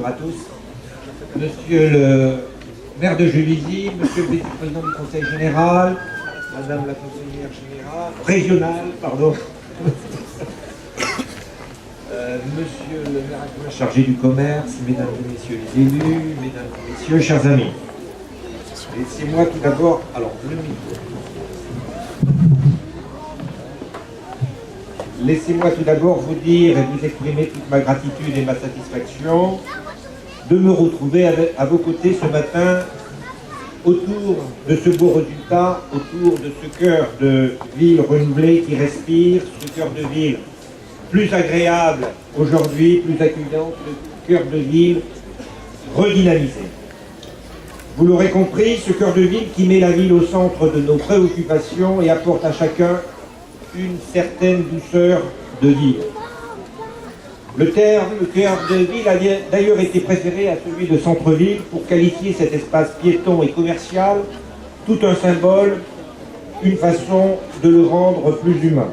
à tous. Monsieur le maire de Juvisy, monsieur le vice-président du conseil général, madame la conseillère générale, régionale, pardon, monsieur le maire adjoint chargé du commerce, mesdames et messieurs les élus, mesdames et messieurs, chers amis. Laissez-moi tout d'abord, alors le micro. Laissez-moi tout d'abord vous dire et vous exprimer toute ma gratitude et ma satisfaction de me retrouver à vos côtés ce matin autour de ce beau résultat, autour de ce cœur de ville renouvelé qui respire, ce cœur de ville plus agréable aujourd'hui, plus accueillant, ce cœur de ville redynamisé. Vous l'aurez compris, ce cœur de ville qui met la ville au centre de nos préoccupations et apporte à chacun une certaine douceur de vivre. Le terme cœur de ville a d'ailleurs été préféré à celui de centre-ville pour qualifier cet espace piéton et commercial, tout un symbole, une façon de le rendre plus humain.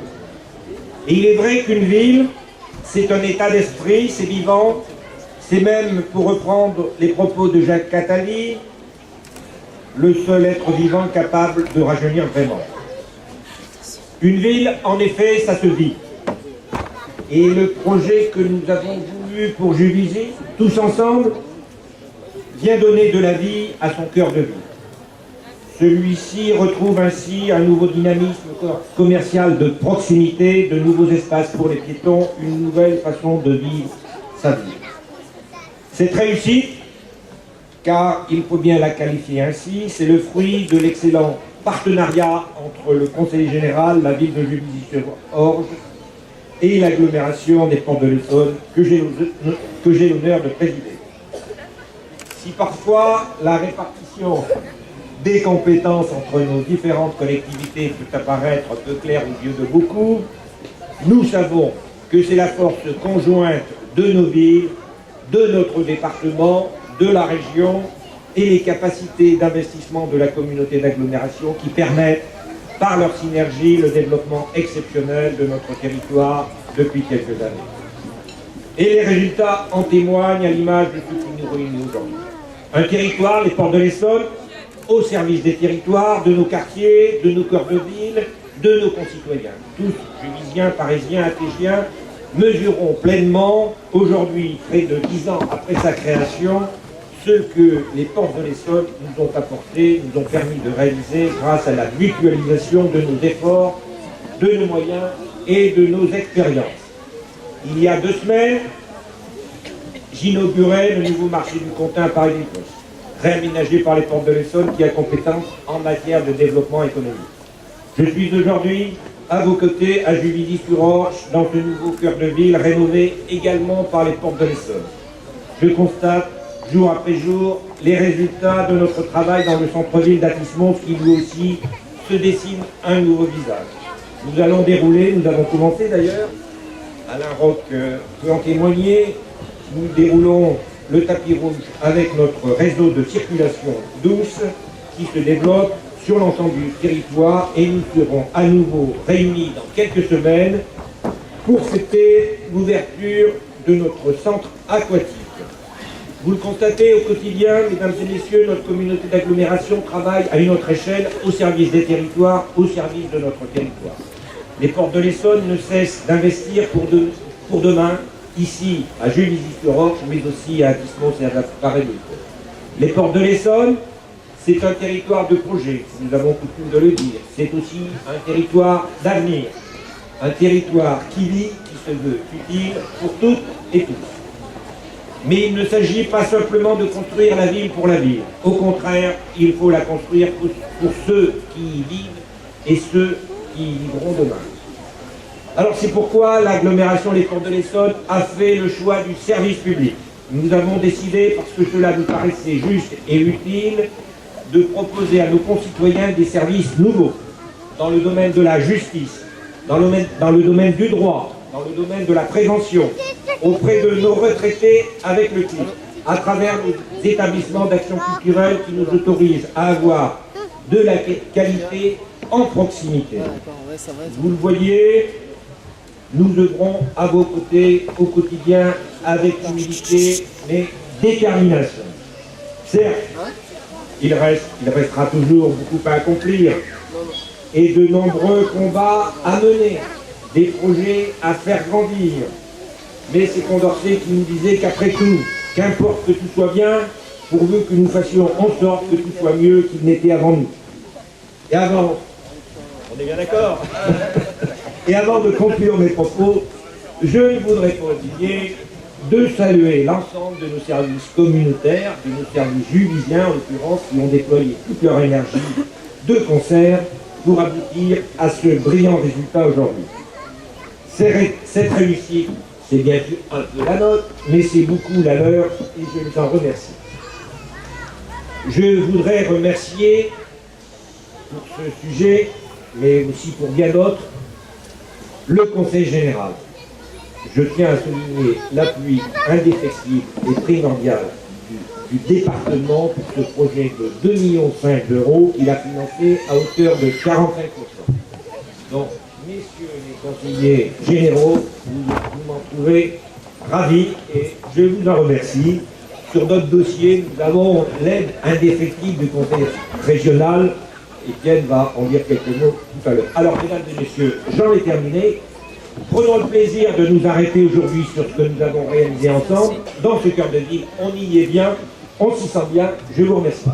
Et il est vrai qu'une ville, c'est un état d'esprit, c'est vivant, c'est même, pour reprendre les propos de Jacques Attali, le seul être vivant capable de rajeunir vraiment. Une ville, en effet, ça se vit. Et le projet que nous avons voulu pour Juvisy, tous ensemble, vient donner de la vie à son cœur de ville. Celui-ci retrouve ainsi un nouveau dynamisme commercial de proximité, de nouveaux espaces pour les piétons, une nouvelle façon de vivre sa vie. Cette réussite, car il faut bien la qualifier ainsi, c'est le fruit de l'excellent partenariat entre le conseil général, la ville de Juvisy-sur-Orge et l'agglomération des Portes de l'Essonne que j'ai l'honneur de présider. Si parfois la répartition des compétences entre nos différentes collectivités peut apparaître peu claire aux yeux de beaucoup, nous savons que c'est la force conjointe de nos villes, de notre département, de la région et les capacités d'investissement de la communauté d'agglomération qui permettent, par leur synergie, le développement exceptionnel de notre territoire depuis quelques années. Et les résultats en témoignent à l'image de ce qui nous réunit aujourd'hui. Un territoire, les Portes de l'Essonne, au service des territoires, de nos quartiers, de nos cœurs de ville, de nos concitoyens. Tous, Juvisiens, Parisiens, Attégiens, mesurons pleinement, aujourd'hui, près de 10 ans après sa création, ce que les Portes de l'Essonne nous ont apporté, nous ont permis de réaliser grâce à la mutualisation de nos efforts, de nos moyens et de nos expériences. Il y a 2 semaines, j'inaugurais le nouveau marché du Contint à Paris-Vicos, réaménagé par les Portes de l'Essonne qui a compétence en matière de développement économique. Je suis aujourd'hui à vos côtés à Juvisy-sur-Orge, dans ce nouveau cœur de ville rénové également par les Portes de l'Essonne. Je constate jour après jour les résultats de notre travail dans le centre-ville d'Athis-Mons qui lui aussi se dessine un nouveau visage. Nous allons dérouler, nous avons commencé d'ailleurs, Alain Roch peut en témoigner, nous déroulons le tapis rouge avec notre réseau de circulation douce qui se développe sur l'ensemble du territoire et nous serons à nouveau réunis dans quelques semaines pour fêter l'ouverture de notre centre aquatique. Vous le constatez au quotidien, mesdames et messieurs, notre communauté d'agglomération travaille à une autre échelle au service des territoires, au service de notre territoire. Les Portes de l'Essonne ne cessent d'investir pour demain, ici à Juvisy-sur-Orge, mais aussi à Athis-Mons et à Paris-Vicos. Les Portes de l'Essonne, c'est un territoire de projet, nous avons coutume de le dire. C'est aussi un territoire d'avenir, un territoire qui vit, qui se veut utile pour toutes et tous. Mais il ne s'agit pas simplement de construire la ville pour la ville. Au contraire, il faut la construire pour ceux qui y vivent et ceux qui y vivront demain. Alors c'est pourquoi l'agglomération Les Portes de l'Essonne a fait le choix du service public. Nous avons décidé, parce que cela nous paraissait juste et utile, de proposer à nos concitoyens des services nouveaux dans le domaine de la justice, dans le domaine du droit, dans le domaine de la prévention, auprès de nos retraités avec le titre, à travers nos établissements d'action culturelle qui nous autorisent à avoir de la qualité en proximité. Vous le voyez, nous œuvrons à vos côtés au quotidien avec humilité, mais détermination. Certes, il restera toujours beaucoup à accomplir et de nombreux combats à mener, des projets à faire grandir. Mais c'est Condorcet qui nous disait qu'après tout, qu'importe que tout soit bien, pourvu que nous fassions en sorte que tout soit mieux qu'il n'était avant nous. Et avant, on est bien d'accord. Et avant de conclure mes propos, je ne voudrais pas oublier de saluer l'ensemble de nos services communautaires, de nos services juvisiens en l'occurrence, qui ont déployé toute leur énergie de concert pour aboutir à ce brillant résultat aujourd'hui. Cette réussite, c'est bien sûr un peu la nôtre, mais c'est beaucoup la leur et je les en remercie. Je voudrais remercier pour ce sujet, mais aussi pour bien d'autres, le Conseil général. Je tiens à souligner l'appui indéfectible et primordial du département pour ce projet de 2,5 millions d'euros qu'il a financé à hauteur de 45%. Donc, messieurs les conseillers généraux, vous m'en trouvez ravis et je vous en remercie. Sur notre dossier, nous avons l'aide indéfectible du conseil régional. Étienne va en dire quelques mots tout à l'heure. Alors, mesdames et messieurs, j'en ai terminé. Prenons le plaisir de nous arrêter aujourd'hui sur ce que nous avons réalisé ensemble. Dans ce cœur de ville, on y est bien, on s'y sent bien. Je vous remercie.